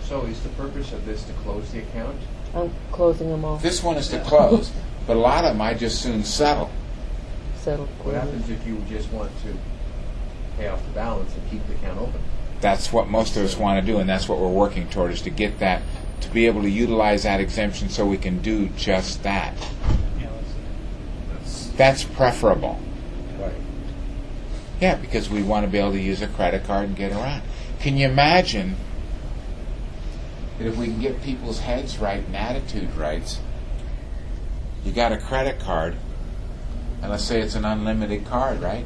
So is the purpose of this to close the account? I'm closing them off. This one is to close, but a lot of them I just soon settle. Settled. What happens if you just want to pay off the balance and keep the account open? That's what most of us want to do, and that's what we're working toward, is to get that, to be able to utilize that exemption so we can do just that. That's preferable. Right. Yeah, because we want to be able to use a credit card and get around. Can you imagine that if we can get people's heads right and attitude right, you got a credit card, and let's say it's an unlimited card, right?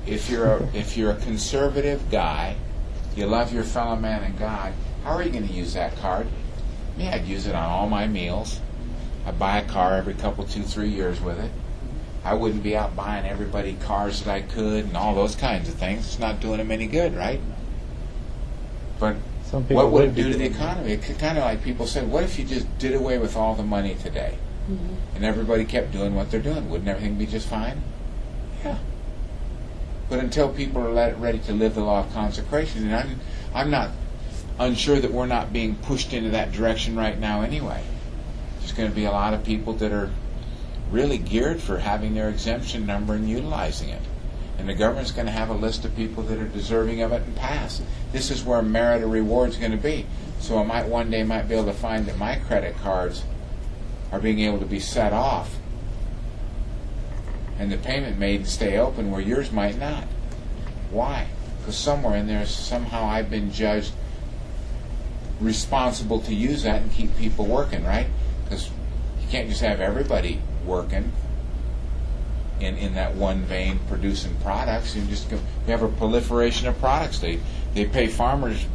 If you're a conservative guy, you love your fellow man and God, how are you going to use that card? Me, I'd use it on all my meals. I'd buy a car every couple, 2-3 years with it. I wouldn't be out buying everybody cars that I could and all those kinds of things. It's not doing them any good, right? But what would it do to the economy? It kind of like people say, what if you just did away with all the money today? Mm-hmm. And everybody kept doing what they're doing? Wouldn't everything be just fine? Yeah. But until people are ready to live the law of consecration, and I'm not unsure that we're not being pushed into that direction right now anyway. There's going to be a lot of people that are really geared for having their exemption number and utilizing it. And the government's going to have a list of people that are deserving of it and pass. This is where merit or reward is going to be. So I might one day be able to find that my credit cards are being able to be set off and the payment made and stay open where yours might not. Why? Because somewhere in there, somehow I've been judged responsible to use that and keep people working, right? Because you can't just have everybody working in that one vein producing products. You have a proliferation of products. They pay farmers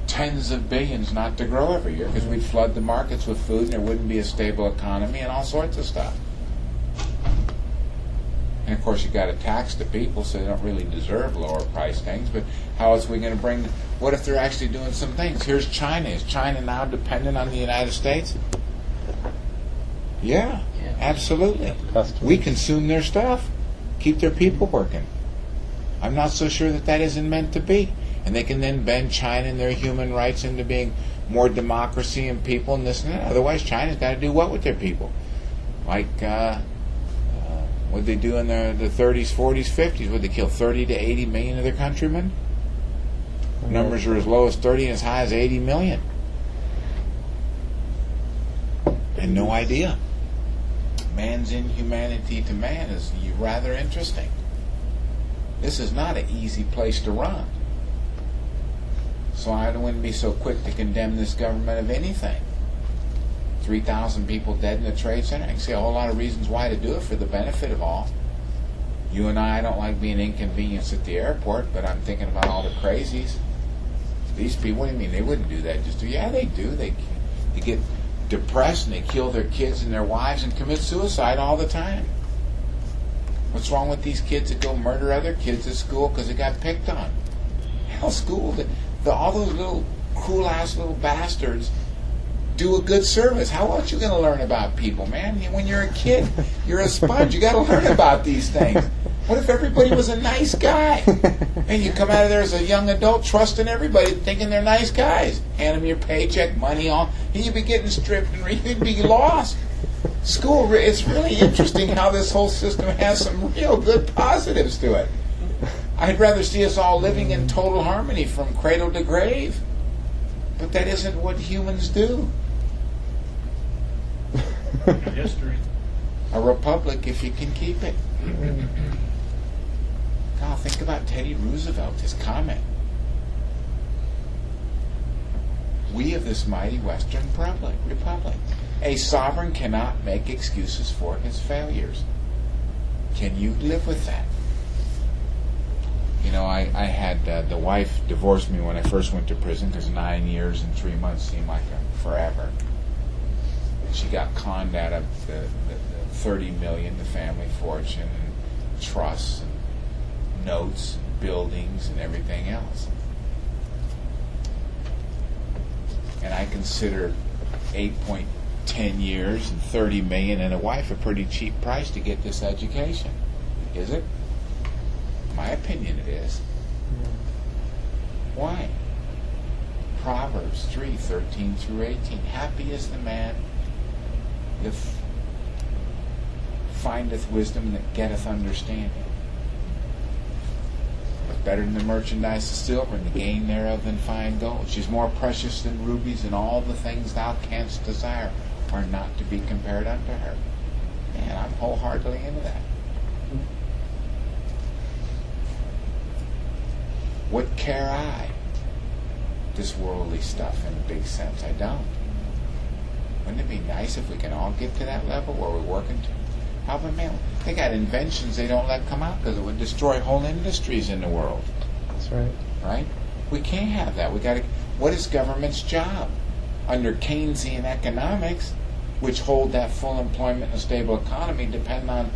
tens of billions not to grow every year because we'd flood the markets with food and there wouldn't be a stable economy and all sorts of stuff. And of course you got to tax the people so they don't really deserve lower price things, but how else are we going to bring, what if they're actually doing some things? Here's China. Is China now dependent on the United States? Yeah, absolutely. We consume their stuff, keep their people working. I'm not so sure that isn't meant to be. And they can then bend China and their human rights into being more democracy and people and this and that. Otherwise, China's got to do what with their people? Like, what they do in the 30s, 40s, 50s? Would they kill 30 to 80 million of their countrymen? Numbers are as low as 30 and as high as 80 million. And no idea. Man's inhumanity to man is rather interesting. This is not an easy place to run. So I wouldn't be so quick to condemn this government of anything. 3,000 people dead in the Trade Center. I can see a whole lot of reasons why to do it for the benefit of all. You and I don't like being inconvenienced at the airport, but I'm thinking about all the crazies. These people, what do you mean? They wouldn't do that just to... Yeah, they do. They get depressed and they kill their kids and their wives and commit suicide all the time. What's wrong with these kids that go murder other kids at school because they got picked on? Hell, school, all those little cruel-ass little bastards do a good service. How else you going to learn about people, man? When you're a kid, you're a sponge. You got to learn about these things. What if everybody was a nice guy? And you come out of there as a young adult trusting everybody, thinking they're nice guys. Hand them your paycheck, money, all, and you'd be getting stripped and you'd be lost. School, it's really interesting how this whole system has some real good positives to it. I'd rather see us all living in total harmony from cradle to grave. But that isn't what humans do. History. A republic if you can keep it. God, think about Teddy Roosevelt, his comment. We of this mighty Western Republic. A sovereign cannot make excuses for his failures. Can you live with that? You know, I had the wife divorced me when I first went to prison because 9 years and 3 months seemed like forever. And she got conned out of the $30 million, the family fortune, and trusts, and notes, and buildings, and everything else. And I consider 8.10 years and $30 million and a wife a pretty cheap price to get this education. Is it? My opinion, it is. Why? Proverbs 3:13-18. Happy is the man that findeth wisdom, that getteth understanding. It's better than the merchandise of silver, and the gain thereof than fine gold. She's more precious than rubies, and all the things thou canst desire are not to be compared unto her. Man, I'm wholeheartedly into that. What care I? This worldly stuff in a big sense. I don't. Wouldn't it be nice if we can all get to that level where we're working to? How about, man, they got inventions they don't let come out because it would destroy whole industries in the world. That's right. Right? We can't have that. We got to. What is government's job? Under Keynesian economics, which hold that full employment and a stable economy, depend on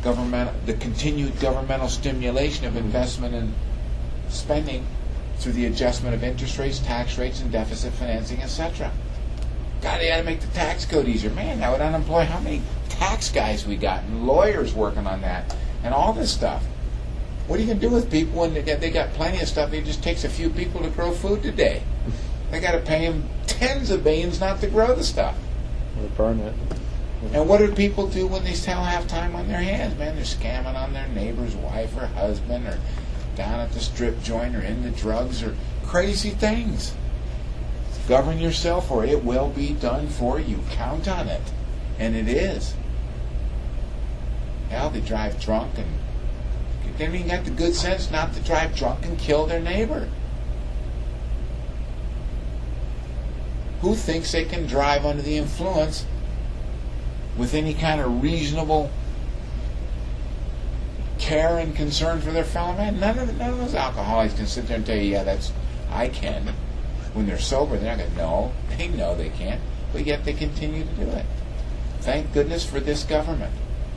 the continued governmental stimulation of investment and spending through the adjustment of interest rates, tax rates, and deficit financing, etc. God, they ought to make the tax code easier. Man, that would unemploy how many tax guys we got and lawyers working on that and all this stuff. What are you going to do with people when they got plenty of stuff? It just takes a few people to grow food today. They got to pay them tens of billions not to grow the stuff. Or burn it. And what do people do when they still have time on their hands? Man, they're scamming on their neighbor's wife or husband, or down at the strip joint, or into drugs, or crazy things. Govern yourself, or it will be done for you. Count on it. And it is. Hell, they drive drunk, and they haven't even got the good sense not to drive drunk and kill their neighbor. Who thinks they can drive under the influence with any kind of reasonable care and concern for their fellow man? None of those alcoholics can sit there and tell you, yeah, I can. When they're sober, they're not going to know. They know they can't, but yet they continue to do it. Thank goodness for this government.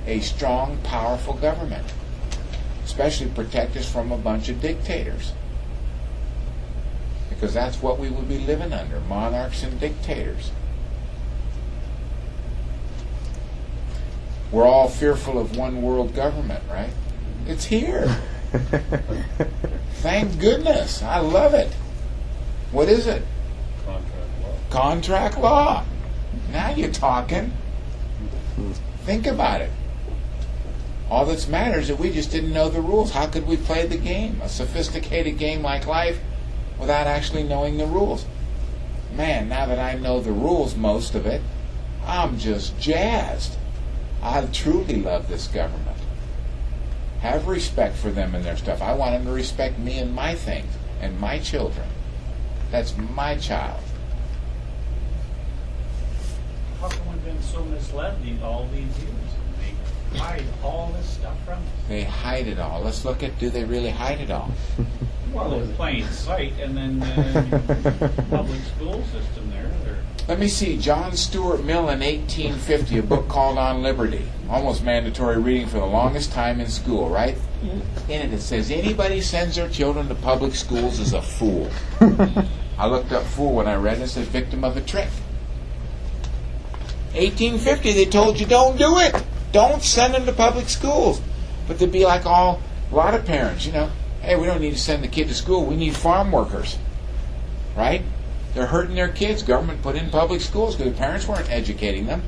A strong, powerful government. Especially protect us from a bunch of dictators. Because that's what we would be living under, monarchs and dictators. We're all fearful of one world government, right? It's here. Thank goodness. I love it. What is it? Contract law. Contract law. Now you're talking. Think about it. All that matters is that we just didn't know the rules. How could we play the game? A sophisticated game like life without actually knowing the rules. Man, now that I know the rules, most of it, I'm just jazzed. I truly love this government. Have respect for them and their stuff. I want them to respect me and my things and my children. That's my child. How come we've been so misled all these years? They hide all this stuff from us. They hide it all. Let's look at, do they really hide it all? Well, in plain sight, and then public school system there. Let me see. John Stuart Mill in 1850, a book called On Liberty. Almost mandatory reading for the longest time in school, right? In it says, anybody sends their children to public schools is a fool. I looked up fool when I read it. It says victim of a trick. 1850, they told you don't do it. Don't send them to public schools. But they'd be like a lot of parents, hey, we don't need to send the kid to school. We need farm workers. Right? They're hurting their kids. Government put in public schools because the parents weren't educating them.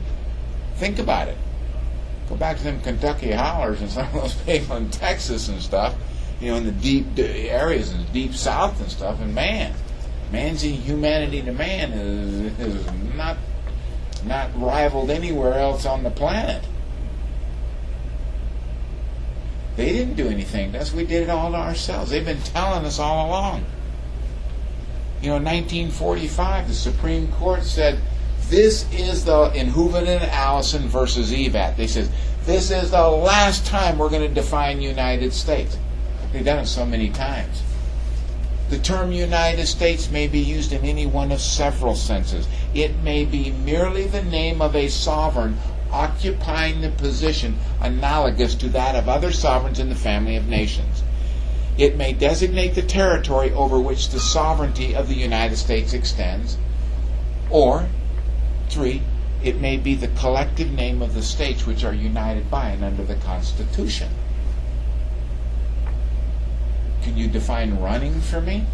Think about it. Go back to them Kentucky hollers and some of those people in Texas and stuff, in the deep areas in the deep south and stuff. And man's humanity to man is not rivaled anywhere else on the planet. They didn't do anything to us. We did it all to ourselves. They've been telling us all along. In 1945, the Supreme Court said, this is in Hooven and Allison versus Evatt. They said, this is the last time we're going to define United States. They've done it so many times. The term United States may be used in any one of several senses. It may be merely the name of a sovereign occupying the position analogous to that of other sovereigns in the family of nations. It may designate the territory over which the sovereignty of the United States extends. Or, 3, it may be the collective name of the states which are united by and under the Constitution. Can you define running for me?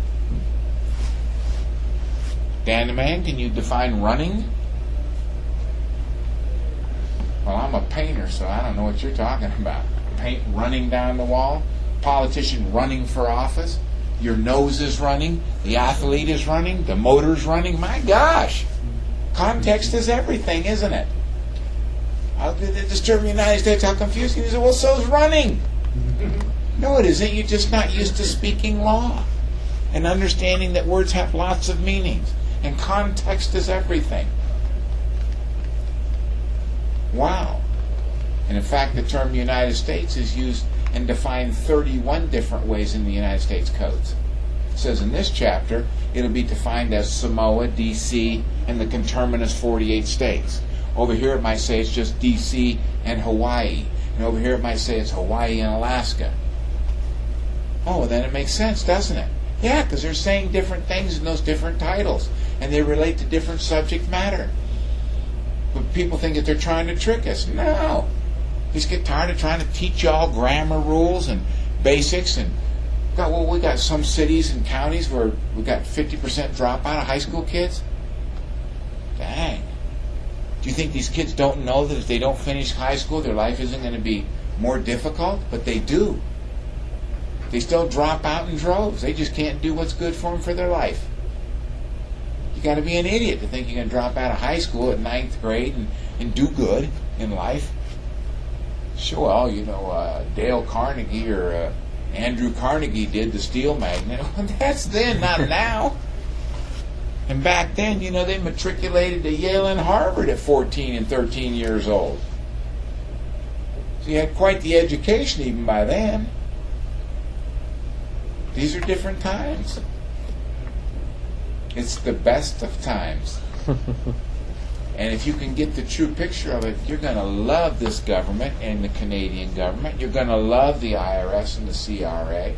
Dan the Man, can you define running? Well, I'm a painter, so I don't know what you're talking about. Paint running down the wall, politician running for office, your nose is running, the athlete is running, the motor's running. My gosh! Context is everything, isn't it? How did it disturb the United States? How confusing is it? Well, so's running. No, it isn't. You're just not used to speaking law and understanding that words have lots of meanings. And context is everything. Wow. And in fact, the term United States is used and defined 31 different ways in the United States codes. It says in this chapter, it'll be defined as Samoa, D.C., and the conterminous 48 states. Over here it might say it's just D.C. and Hawaii. And over here it might say it's Hawaii and Alaska. Oh, well, then it makes sense, doesn't it? Yeah, because they're saying different things in those different titles. And they relate to different subject matter. But people think that they're trying to trick us. No. Just get tired of trying to teach y'all grammar rules and basics. And we got some cities and counties where we got 50% dropout of high school kids. Dang. Do you think these kids don't know that if they don't finish high school, their life isn't going to be more difficult? But they do. They still drop out in droves. They just can't do what's good for them for their life. You got to be an idiot to think you're going to drop out of high school at 9th grade and do good in life. Sure, well, you know, Dale Carnegie or Andrew Carnegie did the steel magnet. That's then, not now. And back then, you know, they matriculated to Yale and Harvard at 14 and 13 years old. So you had quite the education even by then. These are different times. It's the best of times. And if you can get the true picture of it, you're going to love this government and the Canadian government. You're going to love the IRS and the CRA.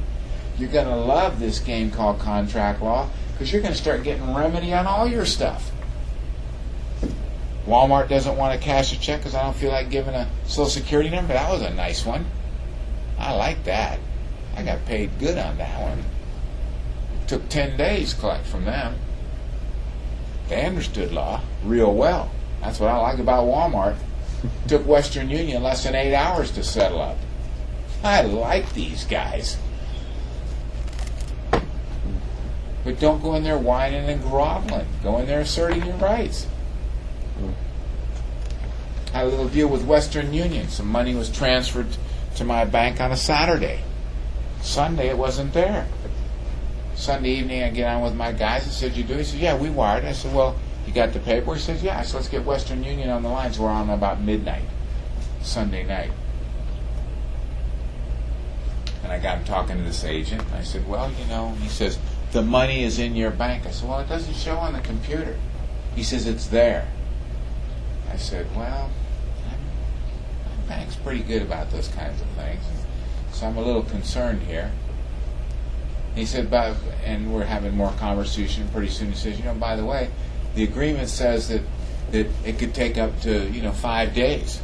You're going to love this game called contract law because you're going to start getting remedy on all your stuff. Walmart doesn't want to cash a check because I don't feel like giving a Social Security number. That was a nice one. I like that. I got paid good on that one. It took 10 days to collect from them. They understood law real well. That's what I like about Walmart. It took Western Union less than 8 hours to settle up. I like these guys. But don't go in there whining and groveling. Go in there asserting your rights. I had a little deal with Western Union. Some money was transferred to my bank on a Saturday. Sunday it wasn't there. Sunday evening I get on with my guys. I said, you do? He said, yeah, we wired. I said, well, you got the paperwork? He says, yeah. I said, let's get Western Union on the line. So we're on about midnight, Sunday night. And I got him talking to this agent. I said, well, you know, he says, the money is in your bank. I said, well, it doesn't show on the computer. He says, it's there. I said, well, my bank's pretty good about those kinds of things. So I'm a little concerned here. He said, and we're having more conversation. Pretty soon he says, you know, by the way, the agreement says that it could take up to, 5 days.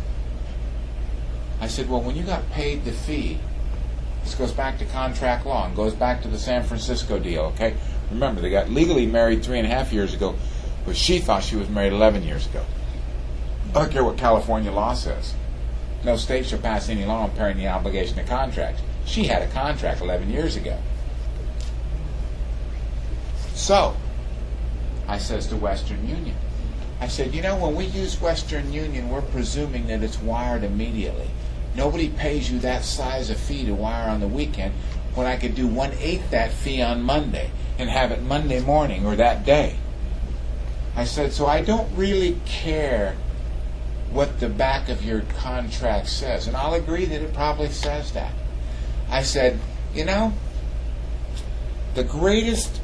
I said, well, when you got paid the fee, this goes back to contract law and goes back to the San Francisco deal, okay? Remember, they got legally married 3.5 years ago, but she thought she was married 11 years ago. I don't care what California law says. No state shall pass any law impairing the obligation of contracts. She had a contract 11 years ago. So, I says to Western Union, I said, when we use Western Union, we're presuming that it's wired immediately. Nobody pays you that size of fee to wire on the weekend when I could do 1/8 that fee on Monday and have it Monday morning or that day. I said, so I don't really care what the back of your contract says. And I'll agree that it probably says that. I said, the greatest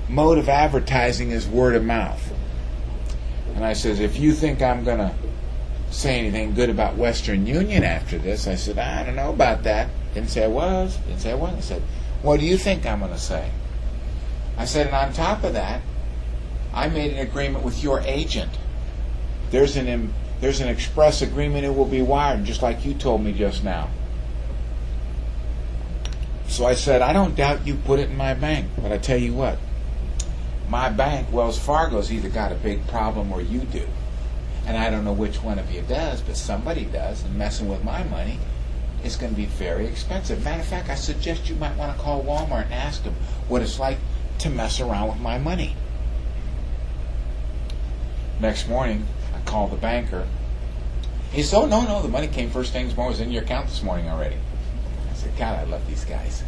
mode of advertising is word of mouth. And I says, if you think I'm going to say anything good about Western Union after this, I said, I don't know about that. Didn't say I was. Didn't say I wasn't. I said, what do you think I'm going to say? I said, and on top of that, I made an agreement with your agent. There's an express agreement, it will be wired, just like you told me just now. So I said, I don't doubt you put it in my bank, but I tell you what, my bank, Wells Fargo's either got a big problem or you do. And I don't know which one of you does, but somebody does, and messing with my money is going to be very expensive. Matter of fact, I suggest you might want to call Walmart and ask them what it's like to mess around with my money. Next morning, I called the banker. He said, oh, no, the money came first thing this morning. It was in your account this morning already. I said, God, I love these guys.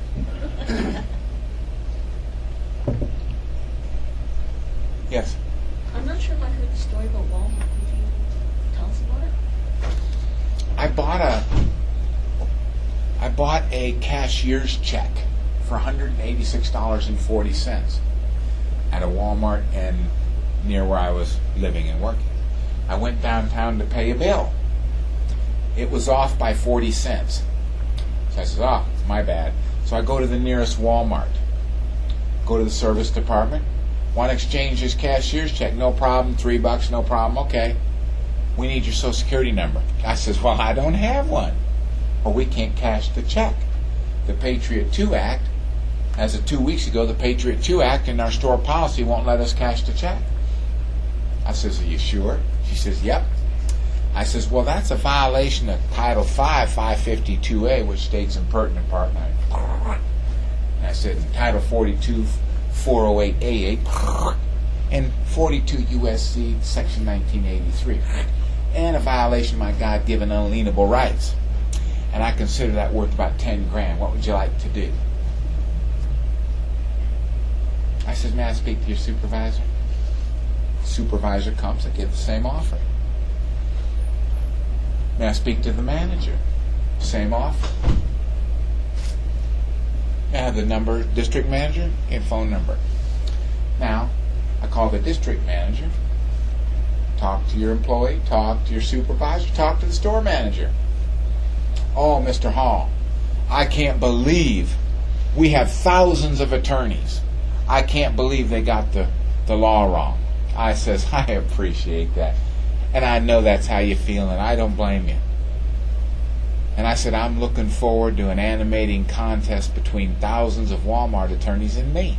Yes? I'm not sure if I heard the story about Walmart. Could you tell us about it? I bought a cashier's check for $186.40 at a Walmart near where I was living and working. I went downtown to pay a bill. It was off by 40 cents. So I said, oh, my bad. So I go to the nearest Walmart. Go to the service department. Want to exchange this cashier's check? No problem. $3, no problem. Okay. We need your Social Security number. I says, well, I don't have one. Or we can't cash the check. The Patriot II Act, as of 2 weeks ago, the Patriot II Act in our store policy won't let us cash the check. I says, are you sure? She says, yep. I says, well, that's a violation of Title V, 552A, which states in pertinent part. And I said, in Title 42, 408A8, and 42 U.S.C. Section 1983, and a violation of my God-given unalienable rights. And I consider that worth about 10 grand. What would you like to do? I says, may I speak to your supervisor? Supervisor comes, I get the same offer. May I speak to the manager? Same offer. May I have the number, district manager, and phone number. Now, I call the district manager, talk to your employee, talk to your supervisor, talk to the store manager. Oh, Mr. Hall, I can't believe we have thousands of attorneys. I can't believe they got the law wrong. I says, I appreciate that. And I know that's how you feel, and I don't blame you. And I said, I'm looking forward to an animating contest between thousands of Walmart attorneys and me.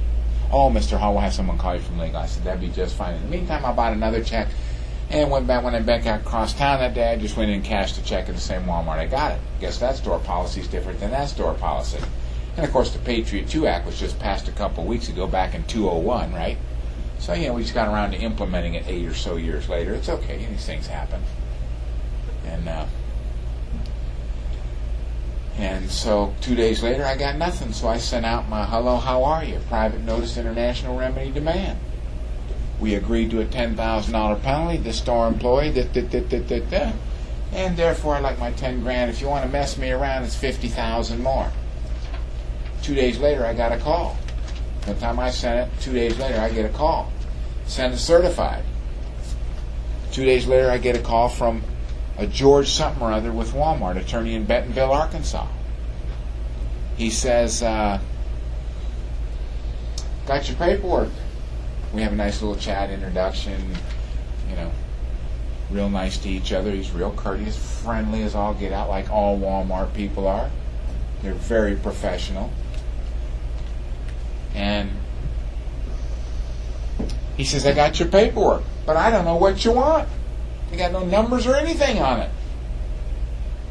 Oh, Mr. Hall, we'll have someone call you from legal. I said, that'd be just fine. In the meantime, I bought another check and went back. When I went back across town that day, I just went in and cashed the check at the same Walmart I got it. Guess that store policy is different than that store policy. And, of course, the Patriot II Act was just passed a couple of weeks ago, back in 2001, right? So, we just got around to implementing it 8 or so years later. It's okay. These things happen. And so 2 days later, I got nothing. So I sent out my hello, how are you? Private notice, international remedy demand. We agreed to a $10,000 penalty. The store employee, and therefore I'd like my 10 grand. If you want to mess me around, it's 50,000 more. 2 days later, I got a call. By the time I sent it, 2 days later, I get a call. Send it certified. 2 days later, I get a call from a George something or other with Walmart, attorney in Bentonville, Arkansas. He says, got your paperwork. We have a nice little chat introduction, real nice to each other. He's real courteous, friendly as all get out, like all Walmart people are. They're very professional. And he says, I got your paperwork, but I don't know what you want. You got no numbers or anything on it.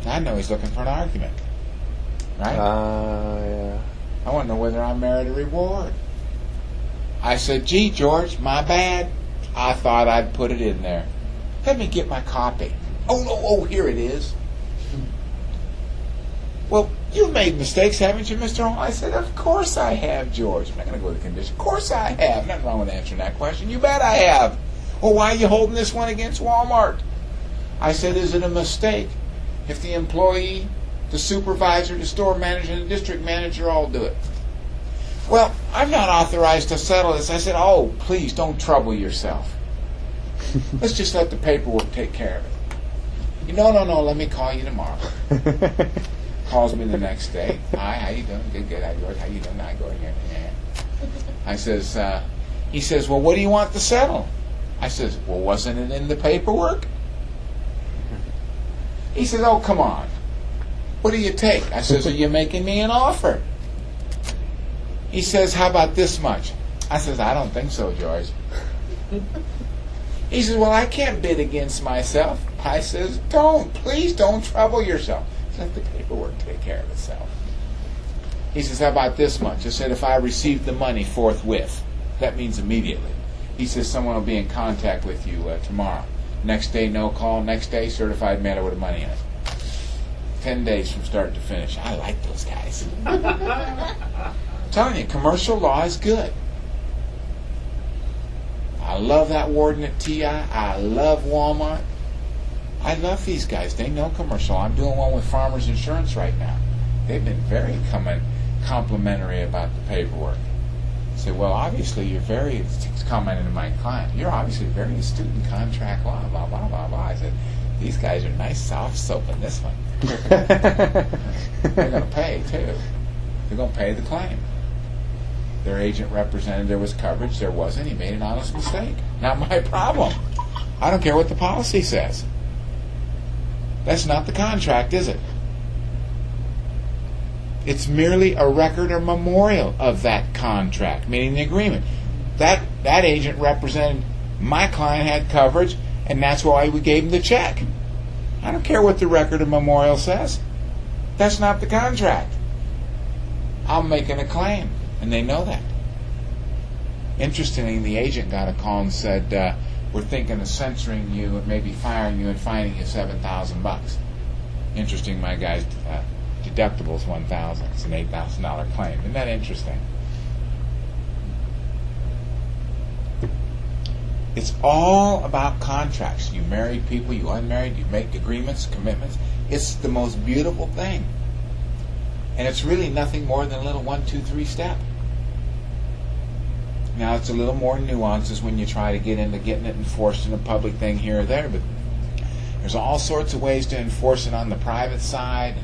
I know he's looking for an argument. Right? Yeah. I want to know whether I'm merit or reward. I said, gee, George, my bad. I thought I'd put it in there. Let me get my copy. Oh, here it is. Well, you've made mistakes, haven't you, Mr. Hall? I said, of course I have, George. I'm not going to go to the condition. Of course I have. Nothing wrong with answering that question. You bet I have. Well, why are you holding this one against Walmart? I said, is it a mistake if the employee, the supervisor, the store manager, and the district manager all do it? Well, I'm not authorized to settle this. I said, oh, please don't trouble yourself. Let's just let the paperwork take care of it. No, let me call you tomorrow. Calls me the next day. Hi, how you doing? Good. How you doing? I go here. I says, he says, well, what do you want to settle? I says, well, wasn't it in the paperwork? He says, oh, come on. What do you take? I says, are you making me an offer? He says, how about this much? I says, I don't think so, George. He says, well, I can't bid against myself. I says, please don't trouble yourself. Let the paperwork take care of itself. He says, how about this much? I said, if I received the money forthwith, that means immediately. He says, someone will be in contact with you tomorrow. Next day, no call. Next day, certified mailer with the money in it. 10 days from start to finish. I like those guys. I'm telling you, commercial law is good. I love that warden at TI. I love Walmart. I love these guys. They know commercial. I'm doing one with Farmers Insurance right now. They've been very complimentary about the paperwork. I say, well, obviously you're very, commenting to my client, you're obviously very astute in contract law, blah, blah, blah, blah. I said, these guys are nice soft soap in this one. They're going to pay, too. They're going to pay the claim. Their agent represented there was coverage. There wasn't. He made an honest mistake. Not my problem. I don't care what the policy says. That's not the contract, is it? It's merely a record or memorial of that contract, meaning the agreement. That agent represented my client had coverage, and that's why we gave him the check. I don't care what the record or memorial says. That's not the contract. I'm making a claim, and they know that. Interestingly, the agent got a call and said, we're thinking of censoring you and maybe firing you and fining you $7,000. Interesting, my guy's deductible is $1,000. It's an $8,000 claim. Isn't that interesting? It's all about contracts. You married people, you unmarried, you make agreements, commitments. It's the most beautiful thing. And it's really nothing more than a little 1, 2, 3 step. Now, it's a little more nuances when you try to get into getting it enforced in a public thing here or there, but there's all sorts of ways to enforce it on the private side,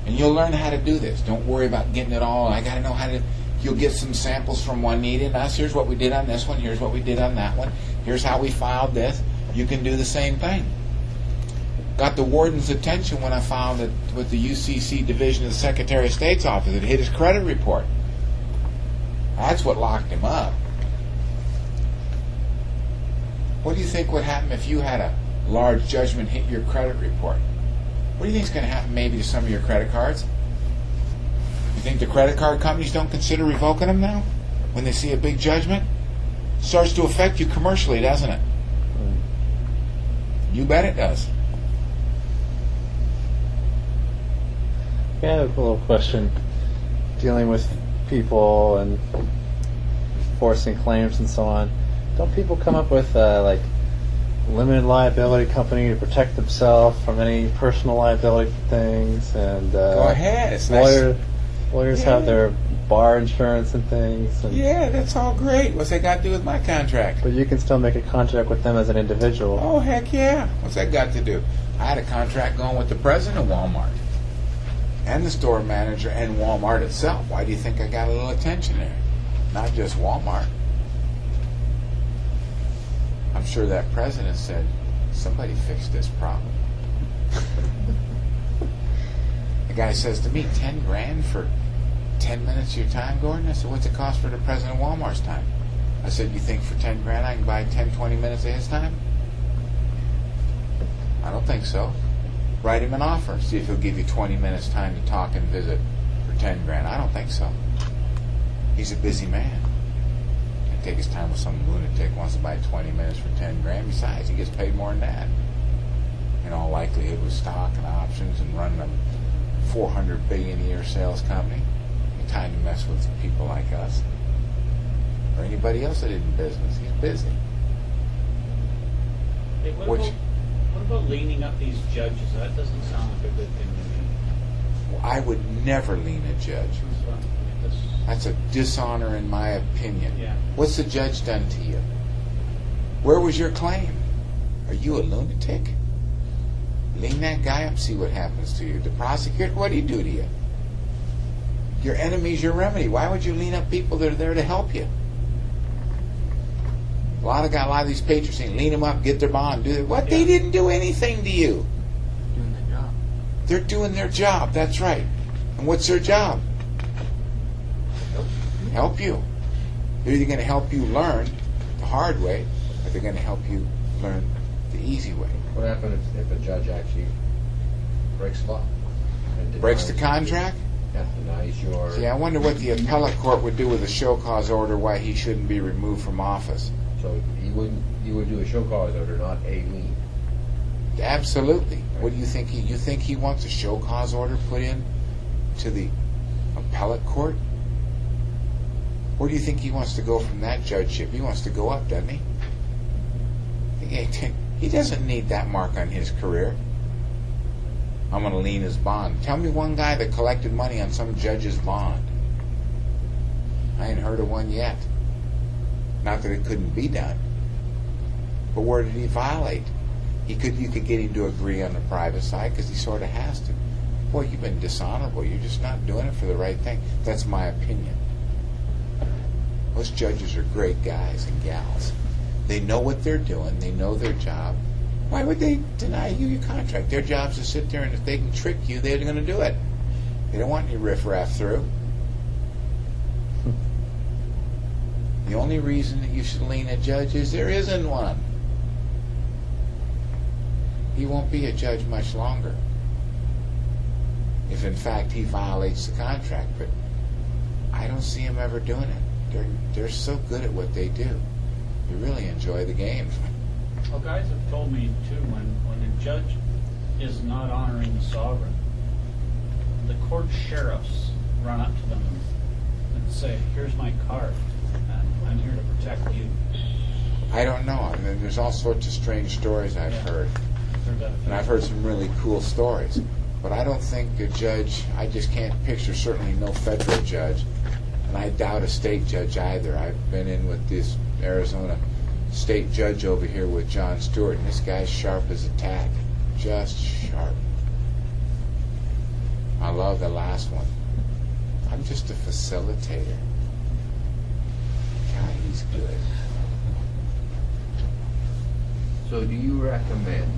and you'll learn how to do this. Don't worry about getting it all. I got to know how to. You'll get some samples from Juanita and us. Here's what we did on this one. Here's what we did on that one. Here's how we filed this. You can do the same thing. Got the warden's attention when I filed it with the UCC division of the Secretary of State's office. It hit his credit report. That's what locked him up. What do you think would happen if you had a large judgment hit your credit report? What do you think is going to happen maybe to some of your credit cards? You think the credit card companies don't consider revoking them now when they see a big judgment? It starts to affect you commercially, doesn't it? You bet it does. Yeah, I have a little question. Dealing with people and forcing claims and so on, don't people come up with like limited liability company to protect themselves from any personal liability things? And Go ahead. It's lawyers have their bar insurance and things. And, yeah, that's all great. What's that got to do with my contract? but you can still make a contract with them as an individual. Oh, heck yeah. What's that got to do? I had a contract going with the president of Walmart and the store manager and Walmart itself. Why do you think I got a little attention there? Not just Walmart. I'm sure that president said, somebody fix this problem. The guy says to me, 10 grand for 10 minutes of your time, Gordon? I said, what's it cost for the president of Walmart's time? I said, you think for 10 grand I can buy 10, 20 minutes of his time? I don't think so. Write him an offer. See if he'll give you 20 minutes time to talk and visit for 10 grand. I don't think so. He's a busy man. Can't take his time with some lunatic who wants to buy 20 minutes for 10 grand. Besides, he gets paid more than that. In all likelihood with stock and options and running a $400 billion a year sales company. Ain't time to mess with people like us. Or anybody else that is in business. He's busy. Hey, what about leaning up these judges? That doesn't sound like a good thing to me. Well, I would never lean a judge. That's a dishonor in my opinion. Yeah. What's the judge done to you? Where was your claim? Are you a lunatic? Lean that guy up, see what happens to you. The prosecutor, what do you do to you? Your enemy's your remedy. Why would you lean up people that are there to help you? A lot of these patriots saying, lean them up, get their bond, do that. What? Yeah. They didn't do anything to you. Doing their job. They're doing their job. That's right. And what's their job? Help you. They're either going to help you learn the hard way, or they're going to help you learn the easy way. What happens if a judge actually breaks the law? And Breaks the denies- contract? Yeah, denies your... See, I wonder what the appellate court would do with a show cause order why he shouldn't be removed from office. So you would do a show cause order, not a lien. Absolutely. What do you think? You think he wants a show cause order put in to the appellate court? Where do you think he wants to go from that judgeship? He wants to go up, doesn't he? He doesn't need that mark on his career. I'm going to lien his bond. Tell me one guy that collected money on some judge's bond. I ain't heard of one yet. Not that it couldn't be done. But where did he violate? You could get him to agree on the private side because he sort of has to. Boy, you've been dishonorable. You're just not doing it for the right thing. That's my opinion. Most judges are great guys and gals. They know what they're doing. They know their job. Why would they deny you your contract? Their job's to sit there, and if they can trick you, they're going to do it. They don't want any riffraff through. The only reason that you should lien a judge is there isn't one. He won't be a judge much longer. If in fact he violates the contract, but I don't see him ever doing it. They're so good at what they do. They really enjoy the game. Well, guys have told me too, when a judge is not honoring the sovereign, the court sheriffs run up to them and say, "Here's my card, and I'm here to protect you." I don't know. I mean, there's all sorts of strange stories I've heard. And I've heard some really cool stories. But I don't think a judge, I just can't picture, certainly no federal judge, and I doubt a state judge either. I've been in with this Arizona state judge over here with John Stewart, and this guy's sharp as a tack. Just sharp. I love the last one. I'm just a facilitator. God, he's good. So do you recommend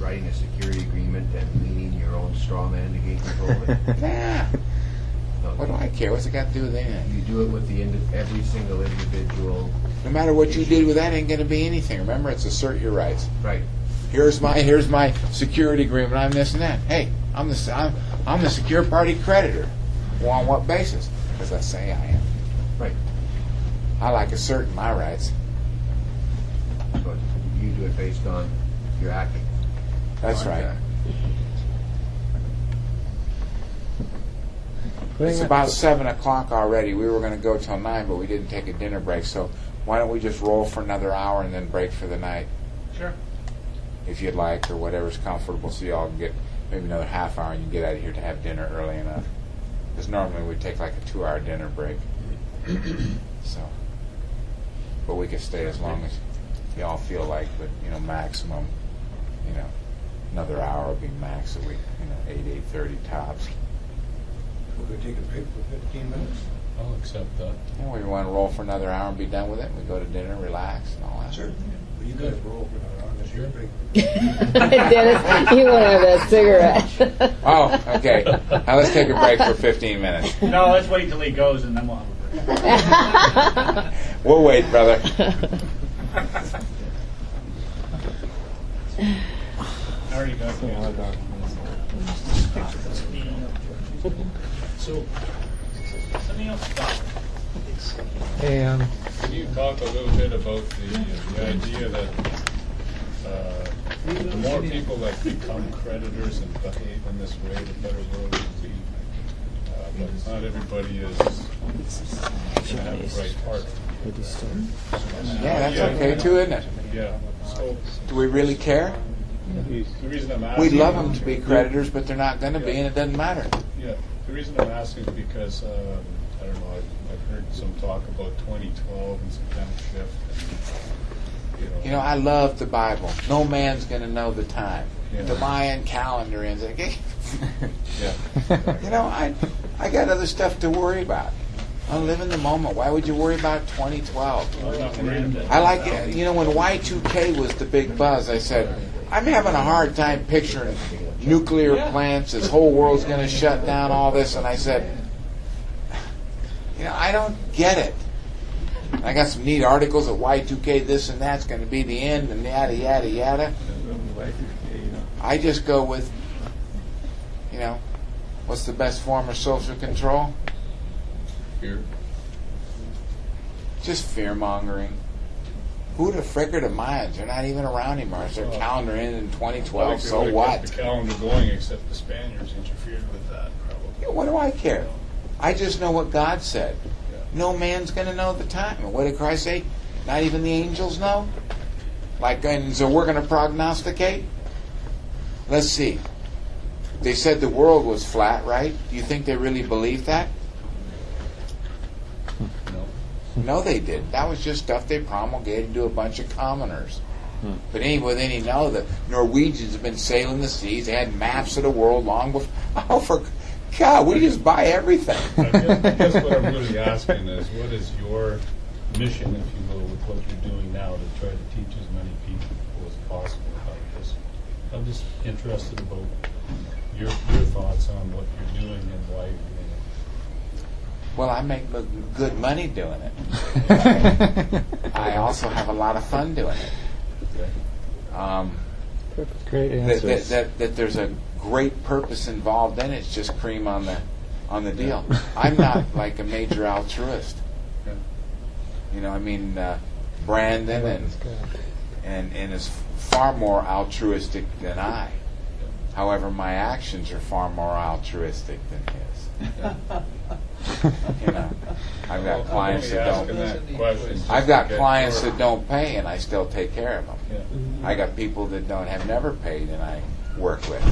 writing a security agreement and leaning your own straw man to gain control of it? Nah. No. What do I care? What's it got to do with anything? You do it with every single individual. No matter what you did with that, ain't going to be anything. Remember, it's assert your rights. Right. Here's my security agreement. I'm this and that. Hey, I'm the secure party creditor. Well, on what basis? Because I say I am. Right. I like asserting my rights. But you do it based on your acting. That's right. It's about 7 o'clock already. We were going to go till 9, but we didn't take a dinner break. So why don't we just roll for another hour and then break for the night? Sure. If you'd like, or whatever's comfortable, so y'all can get maybe another half hour and you can get out of here to have dinner early enough. Because normally we take like a 2-hour dinner break. So, but we could stay as long as y'all feel like. But maximum, another hour would be max. So we, 8:30 tops. We're going to take a break for 15 minutes. I'll accept that. And we want to roll for another hour and be done with it. We go to dinner, relax, and all that. Sure. Well, you guys roll for another hour. That's your break. Dennis, you want to have that cigarette. Oh, okay. Now let's take a break for 15 minutes. No, let's wait till he goes and then we'll have a break. We'll wait, brother. I already got the answer. So, something else about Hey, Can you talk a little bit about the idea that the more people that become creditors and behave in this way, the better world will be. But not everybody is going to have the right heart. Yeah, that's okay too, isn't it? Yeah. So Do we really care? the reason I'm asking. We'd love them to be creditors, but they're not going to be, and it doesn't matter. Yeah. The reason I'm asking is because I don't know. I've heard some talk about 2012 and some kind of shift. And, I love the Bible. No man's going to know the time. Yeah. The Mayan calendar ends. Okay. Yeah. I got other stuff to worry about. I live in the moment. Why would you worry about 2012? I'm not worried. I like it. When Y2K was the big buzz, I said, I'm having a hard time picturing nuclear plants. This whole world's going to shut down, all this. And I said, You know, I don't get it. I got some neat articles at Y2K, this and that's going to be the end, and yada, yada, yada. I just go with, you know, what's the best form of social control? Here. Just fear-mongering. Who the frick are the Mayans? They're not even around anymore. It's their calendar ended in 2012, so Kept what? the calendar going, except the Spaniards interfered with that, probably. Yeah, what do I care? I just know what God said. Yeah. No man's going to know the time. And what did Christ say? Not even the angels know? Like, and so we're going to prognosticate? Let's see. They said the world was flat, right? Do you think they really believed that? No. No, they didn't. That was just stuff they promulgated to a bunch of commoners. But anyway, then you know the Norwegians have been sailing the seas. They had maps of the world long before. Oh, for God, we just buy everything. I guess what I'm really asking is, what is your mission, if you will, with what you're doing now to try to teach as many people as possible about this? I'm just interested about your thoughts on what you're doing and why you're doing it. Well, I make good money doing it. I also have a lot of fun doing it. Okay. Great answers. That there's a great purpose involved in it. It's just cream on the deal. I'm not like a major altruist. Yeah. You know, I mean, Brandon and is far more altruistic than I. However, my actions are far more altruistic than his. You know, I've got clients that don't. I've got clients that don't pay, and I still take care of them. Yeah. I got people that have never paid, and I work with.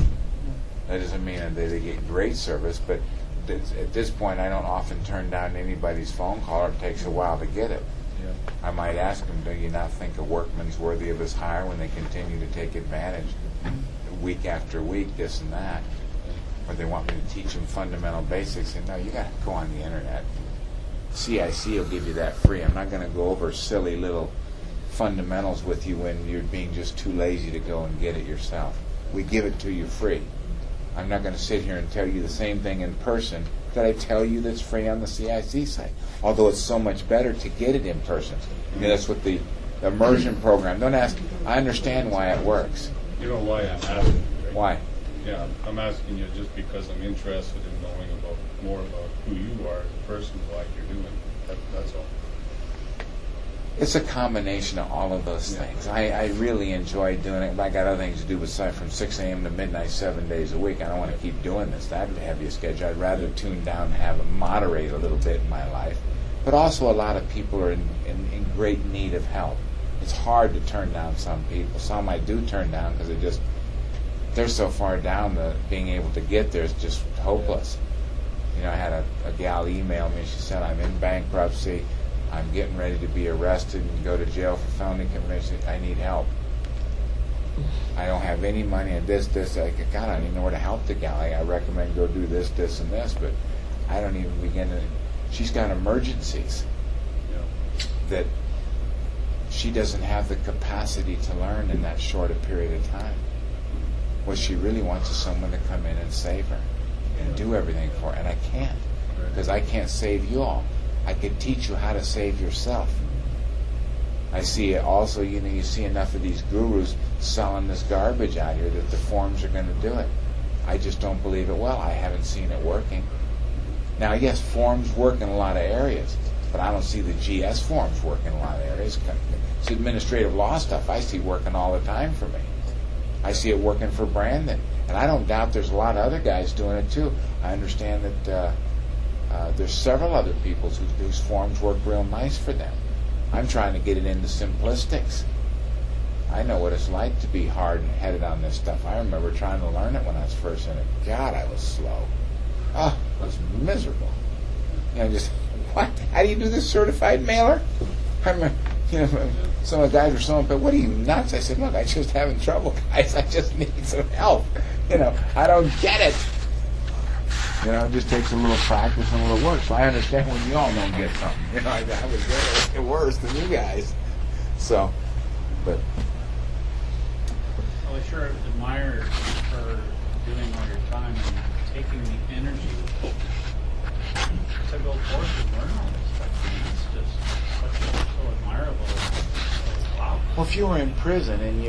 That doesn't mean that they get great service, but at this point, I don't often turn down anybody's phone call, or it takes a while to get it. Yeah. I might ask them, do you not think a workman's worthy of his hire when they continue to take advantage week after week, this and that? Or they want me to teach them fundamental basics, and no, you got to go on the internet. CIC will give you that free. I'm not going to go over silly little fundamentals with you when you're being just too lazy to go and get it yourself. We give it to you free. I'm not going to sit here and tell you the same thing in person that I tell you that's free on the CIC site. Although it's so much better to get it in person. You know, that's what the immersion program. Don't ask. I understand why it works. You know why I'm asking, right? Why? Yeah, I'm asking you just because I'm interested in knowing more about who you are as a person, like you're doing. That's all. It's a combination of all of those things. I really enjoy doing it. I got other things to do besides from 6 a.m. to midnight, 7 days a week. I don't want to keep doing this. That'd heavy a schedule. I'd rather tune down and have it moderate a little bit in my life. But also a lot of people are in great need of help. It's hard to turn down some people. Some I do turn down because they're so far down that being able to get there is just hopeless. You know, I had a gal email me. She said, I'm in bankruptcy. I'm getting ready to be arrested and go to jail for felony conviction. I need help. I don't have any money and this. God, I don't even know where to help the gal. I recommend go do this, and this, but I don't even begin to. She's got emergencies that she doesn't have the capacity to learn in that short a period of time. What she really wants is someone to come in and save her and do everything for her, and I can't, because I can't save you all. I could teach you how to save yourself. I see it also, you see enough of these gurus selling this garbage out here that the forms are going to do it. I just don't believe it well. I haven't seen it working. Now, yes, forms work in a lot of areas, but I don't see the GS forms work in a lot of areas. It's administrative law stuff I see working all the time for me. I see it working for Brandon, and I don't doubt there's a lot of other guys doing it too. I understand that there's several other people whose forms work real nice for them. I'm trying to get it into simplistics. I know what it's like to be hard-headed on this stuff. I remember trying to learn it when I was first in it. God, I was slow. Oh, it was miserable. You know, just, what? How do you do this certified mailer? I remember, some of the guys were saying, but what are you, nuts? I said, look, I'm just having trouble, guys. I just need some help. I don't get it. It just takes a little practice and a little work. So I understand when you all don't get something. I was way worse than you guys. So, but. Well, I sure admire for doing all your time and taking the energy to go forth and learn all this stuff. I mean, it's just so admirable. Wow. Well, if you were in prison and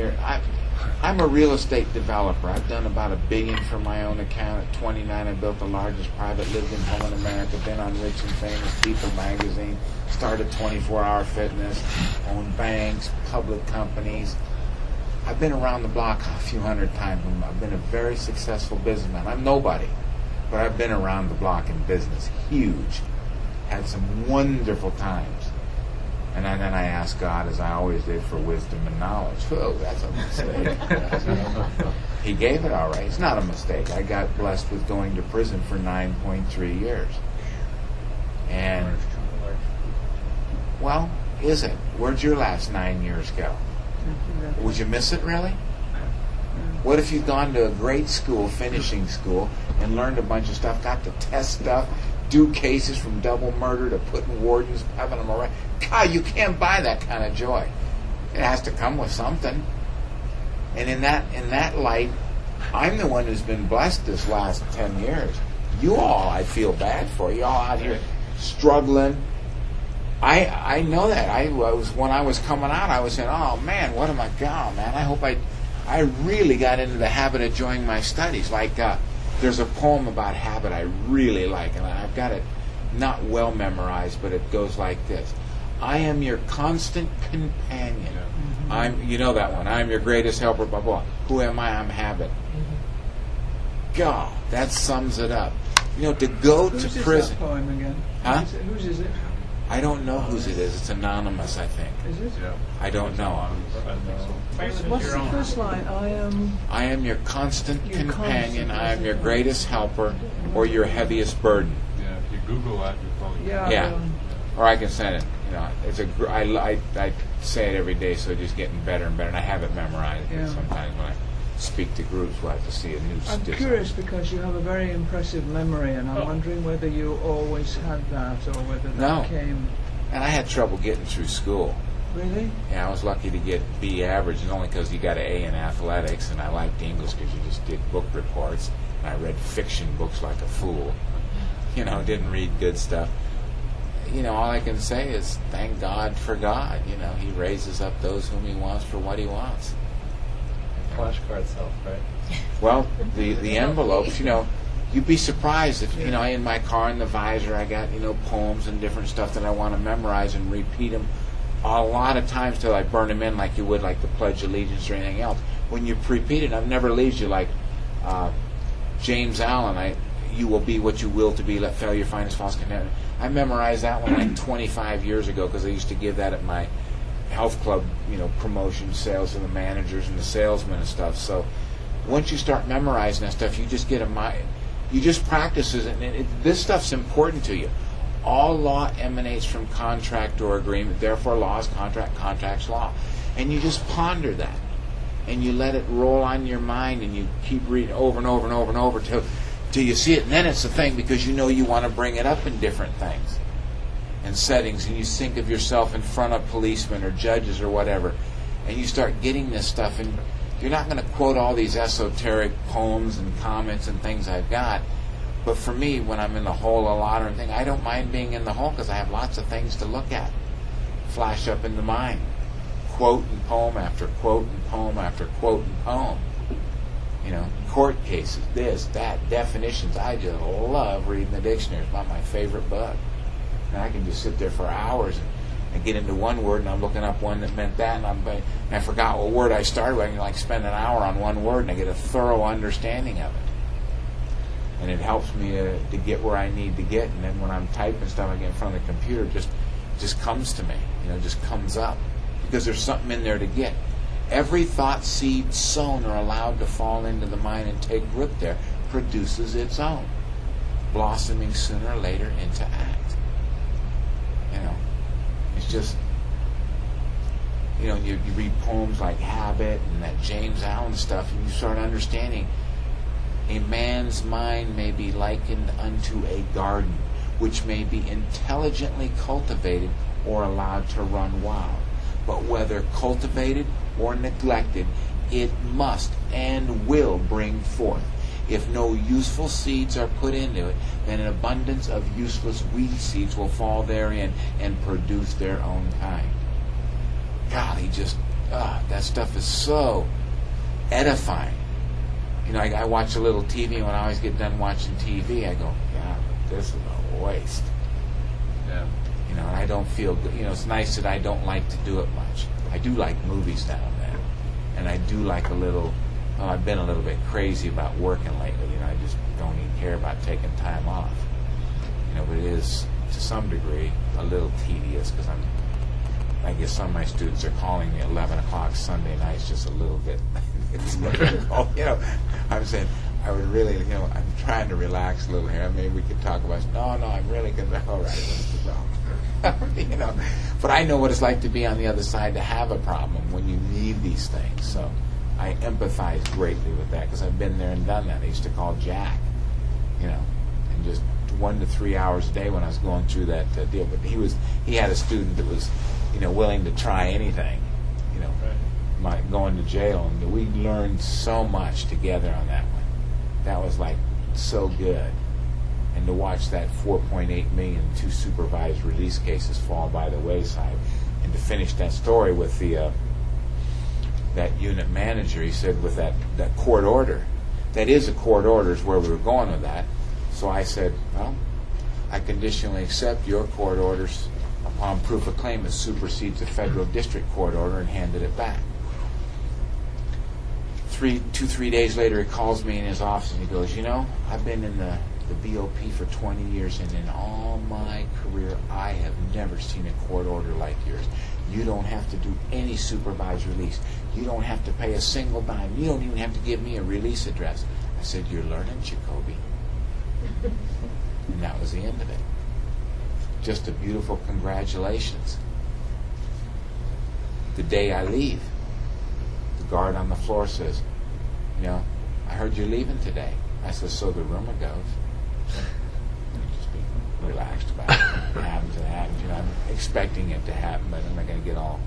I'm a real estate developer. I've done about $1 billion for my own account. At 29, I built the largest private lived-in home in America. Been on Rich and Famous People magazine. Started 24-hour fitness. Owned banks, public companies. I've been around the block a few hundred times. I've been a very successful businessman. I'm nobody, but I've been around the block in business. Huge. Had some wonderful times. And then I asked God, as I always did, for wisdom and knowledge. Oh, that's a mistake. He gave it all right. It's not a mistake. I got blessed with going to prison for 9.3 years. And, well, is it? Where'd your last 9 years go? Would you miss it, really? What if you'd gone to a great school, finishing school, and learned a bunch of stuff, got to test stuff, do cases from double murder to putting wardens, having them around? God, you can't buy that kind of joy. It has to come with something. And in that light, I'm the one who's been blessed this last 10 years. You all, I feel bad for. You all out here struggling. I know that. When I was coming out, I was saying, oh man, what am I going, man? I hope I really got into the habit of enjoying my studies. Like, there's a poem about habit I really like, and I've got it not well memorized, but it goes like this. I am your constant companion. You know that one. I am your greatest helper, blah, blah. Who am I? I'm habit. God, that sums it up. You know, to go to prison. Whose is that poem again? Huh? Whose is it? I don't know whose it is. It's anonymous, I think. Is it? Yeah. I don't know. What's the first line? I am your constant companion. I am your greatest helper, or your heaviest burden. Yeah, if you Google that, you probably Yeah. Or I can send it. You know, it's I say it every day, so it's just getting better and better, and I have it memorized. Yeah. Sometimes when I speak to groups, we'll have to see a new. I'm curious because you have a very impressive memory, and I'm wondering whether you always had that, or whether that came. And I had trouble getting through school. Really? Yeah, I was lucky to get B average, and only because you got an A in athletics, and I liked English because you just did book reports, and I read fiction books like a fool. You know, didn't read good stuff. You know, all I can say is thank God for God. You know, He raises up those whom He wants for what He wants. Flashcard self, right? Well, the envelopes, you know, you'd be surprised if, you know, in my car in the visor I got, you know, poems and different stuff that I want to memorize and repeat them a lot of times till I burn them in like you would like the Pledge of Allegiance or anything else. When you repeat it, it never leaves you. Like James Allen, you will be what you will to be, let failure find its false content. I memorized that one like 25 years ago because I used to give that at my health club, you know, promotion sales to the managers and the salesmen and stuff. So once you start memorizing that stuff, you just get a mind. You just practice it, and this stuff's important to you. All law emanates from contract or agreement. Therefore, law is contract, contract's law. And you just ponder that, and you let it roll on your mind, and you keep reading over and over and over and over till you see it. And then it's a thing because you know you want to bring it up in different things and settings, and you think of yourself in front of policemen or judges or whatever, and you start getting this stuff, and you're not going to quote all these esoteric poems and comments and things I've got, but for me, when I'm in the hole a lot or anything, I don't mind being in the hole because I have lots of things to look at, flash up in the mind, quote and poem after quote and poem after quote and poem. You know, court cases, this, that, definitions. I just love reading the dictionary. It's about my favorite book. And I can just sit there for hours and get into one word, and I'm looking up one that meant that, and I forgot what word I started with. I can like spend an hour on one word, and I get a thorough understanding of it. And it helps me to get where I need to get. And then when I'm typing stuff, I get in front of the computer, it just comes to me. You know, just comes up because there's something in there to get. Every thought seed sown or allowed to fall into the mind and take root there produces its own, blossoming sooner or later into act. You know, it's just, you know, you read poems like Habit and that James Allen stuff, and you start understanding a man's mind may be likened unto a garden, which may be intelligently cultivated or allowed to run wild. But whether cultivated or neglected, it must and will bring forth. If no useful seeds are put into it, then an abundance of useless weed seeds will fall therein and produce their own kind. Golly, just, that stuff is so edifying. You know, I watch a little TV, and when I always get done watching TV, I go, yeah, this is a waste. Yeah. You know, and I don't feel good. You know, it's nice that I don't like to do it much. I do like movies now and then. And I do like a little, well, I've been a little bit crazy about working lately. You know, I just don't even care about taking time off. You know, but it is, to some degree, a little tedious because I guess some of my students are calling me 11 o'clock Sunday nights just a little bit. It's like, you know, I'm saying, I would really, you know, I'm trying to relax a little here. Maybe we could talk about, no, I'm really good. All right, what's the problem? You know, but I know what it's like to be on the other side, to have a problem when you need these things. So I empathize greatly with that because I've been there and done that. I used to call Jack, you know, and just 1 to 3 hours a day when I was going through that deal. But he had a student that was, you know, willing to try anything, you know, going to jail, and we learned so much together on that one. That was like so good. And to watch that 4.8 million 2 supervised release cases fall by the wayside, and to finish that story with the that unit manager, he said with that court order, that is a court order is where we were going with that. So I said, well, I conditionally accept your court orders upon proof of claim that supersedes a federal district court order, and handed it back. 3 days later, he calls me in his office and he goes, you know, I've been in the BOP for 20 years, and in all my career, I have never seen a court order like yours. You don't have to do any supervised release. You don't have to pay a single dime. You don't even have to give me a release address. I said, you're learning, Jacoby. And that was the end of it. Just a beautiful congratulations. The day I leave, the guard on the floor says, you know, I heard you're leaving today. I said, so the rumor goes. Just be relaxed about it. It happens, it happens. You know, I'm expecting it to happen, but I'm not going to get all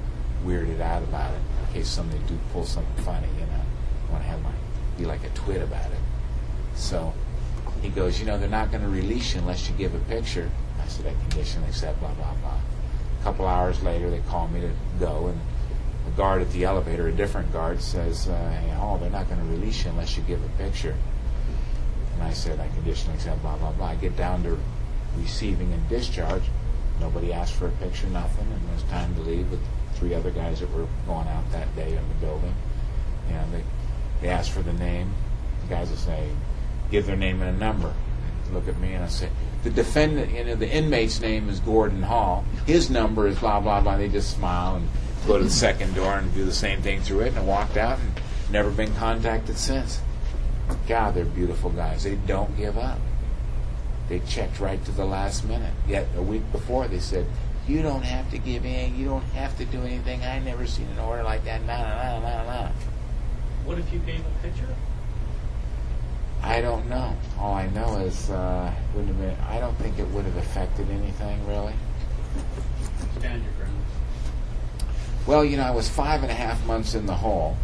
weirded out about it in case somebody do pull something funny, you know. I want to be like a twit about it. So he goes, you know, they're not going to release you unless you give a picture. I said, I conditionally accept, blah, blah, blah. A couple hours later, they call me to go, and the guard at the elevator, a different guard, says, hey, they're not going to release you unless you give a picture. And I said, I conditionally accept, blah, blah, blah. I get down to receiving and discharge. Nobody asked for a picture, nothing, and it was time to leave with 3 other guys that were going out that day in the building. You know, they asked for the name. The guys will say, give their name and a number. They look at me and I say, the defendant, you know, the inmate's name is Gordon Hall. His number is blah, blah, blah. They just smile and go to the second door and do the same thing through it, and I walked out and never been contacted since. God, they're beautiful guys. They don't give up. They checked right to the last minute. Yet a week before they said, you don't have to give in. You don't have to do anything. I never seen an order like that. Nah. What if you gave a picture? I don't know. All I know is wouldn't have been, I don't think it would have affected anything really. Stand your ground. Well, you know, I was 5.5 months in the hole.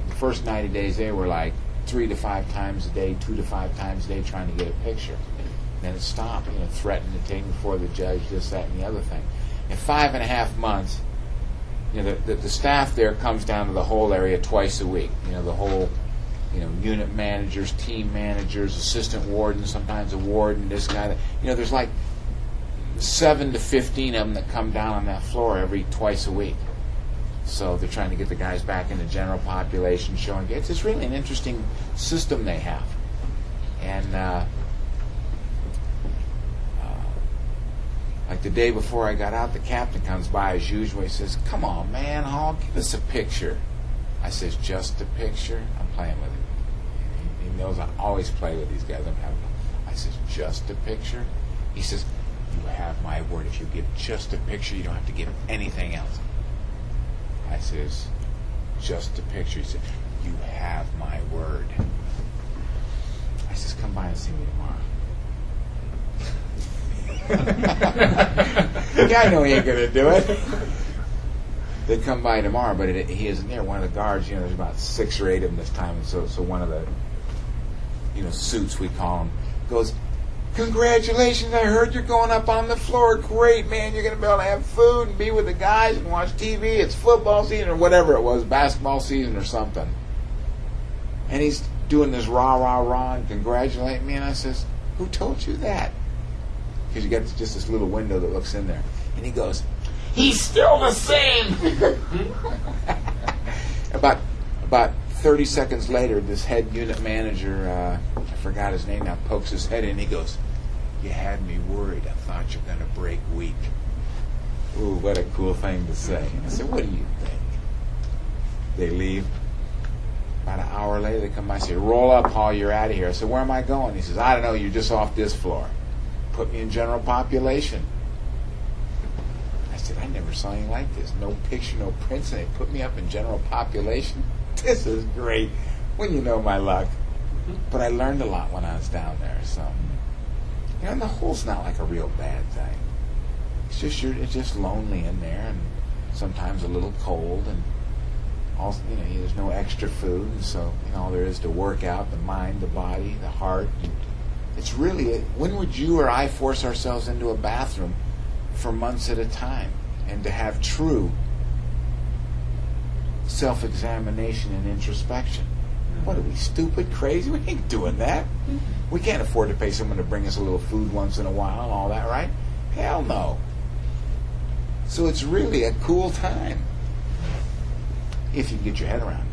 The first 90 days they were like 3 to 5 times a day, 2 to 5 times a day trying to get a picture. Then it stopped, you know, threatened to take me before the judge, this, that, and the other thing. In 5.5 months, you know, the staff there comes down to the whole area twice a week. You know, the whole, you know, unit managers, team managers, assistant wardens, sometimes a warden, this guy, that. You know, there's like 7 to 15 of them that come down on that floor twice a week. So they're trying to get the guys back in the general population, showing it's just really an interesting system they have. And like the day before I got out, the captain comes by as usual. He says, come on, man, Hall, give us a picture. I says, just a picture? I'm playing with him. He knows I always play with these guys. I says, just a picture? He says, you have my word. If you give just a picture, you don't have to give anything else. I says, just a picture. He said, you have my word. I says, come by and see me tomorrow. Yeah, I know he ain't going to do it. They come by tomorrow, but he isn't there. One of the guards, you know, there's about 6 or 8 of them this time, and so one of the suits we call them, goes, "Congratulations, I heard you're going up on the floor. Great, man. You're going to be able to have food and be with the guys and watch TV. It's football season," or whatever it was, basketball season or something. And he's doing this rah, rah, rah and congratulating me. And I says, "Who told you that?" Because you got just this little window that looks in there. And he goes, "He's still the same." About 30 seconds later, this head unit manager, I forgot his name now, pokes his head in. He goes, "You had me worried. I thought you were going to break weak." Ooh, what a cool thing to say. I said, "What do you think?" They leave. About an hour later, they come by and say, "Roll up, Paul, you're out of here." I said, "Where am I going?" He says, "I don't know, you're just off this floor." Put me in general population. I said, "I never saw anything like this. No picture, no prints, and they put me up in general population? This is great." When you know my luck. But I learned a lot when I was down there. So, and the hole's not like a real bad thing. It's just lonely in there, and sometimes a little cold, and also, there's no extra food, and so all there is to work out the mind, the body, the heart. It's really, when would you or I force ourselves into a bathroom for months at a time and to have true self-examination and introspection? What are we, stupid, crazy? We ain't doing that. We can't afford to pay someone to bring us a little food once in a while and all that, right? Hell no. So it's really a cool time if you can get your head around it.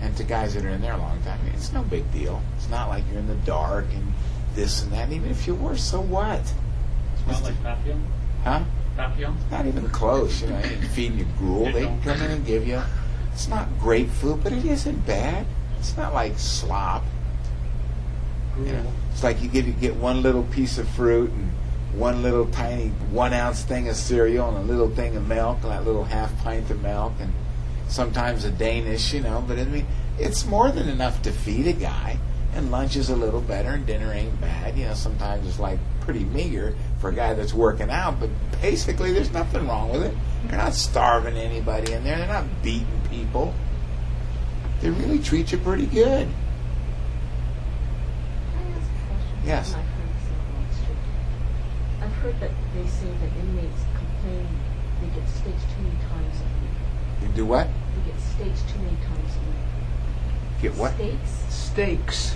And to guys that are in there a long time, it's no big deal. It's not like you're in the dark and this and that. And even if you were, so what? It's not like Papillon? Huh? Papillon? Not even close. They ain't feeding you gruel. They can come in and give you. It's not great food, but it isn't bad. It's not like slop. It's like you get one little piece of fruit and one little tiny 1 ounce thing of cereal and a little thing of milk, that little half pint of milk, and sometimes a Danish, but I mean, it's more than enough to feed a guy. And lunch is a little better, and dinner ain't bad. Sometimes it's like pretty meager for a guy that's working out, but basically there's nothing wrong with it. They're not starving anybody in there. They're not beating people. They really treat you pretty good. Can I ask a question? Yes. My friends on the street. I've heard that they say that inmates complain they get staged too many times a week. You do what? They get staged too many times a week. Get what? Steaks? Steaks.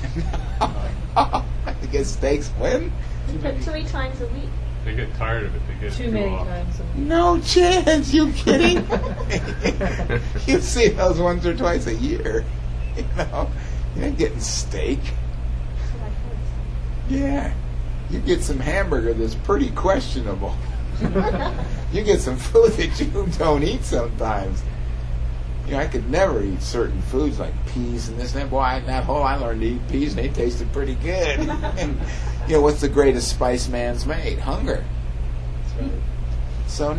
You get steaks when? Too many times a week. They get tired of it. They get Too many often. times a week. No chance. You kidding? You see those once or twice a year. You ain't getting steak. That's what I've heard. Yeah. You get some hamburger that's pretty questionable. You get some food that you don't eat sometimes. I could never eat certain foods like peas and this and that. Boy, in that hole I learned to eat peas and they tasted pretty good. And what's the greatest spice man's made? Hunger. That's right. So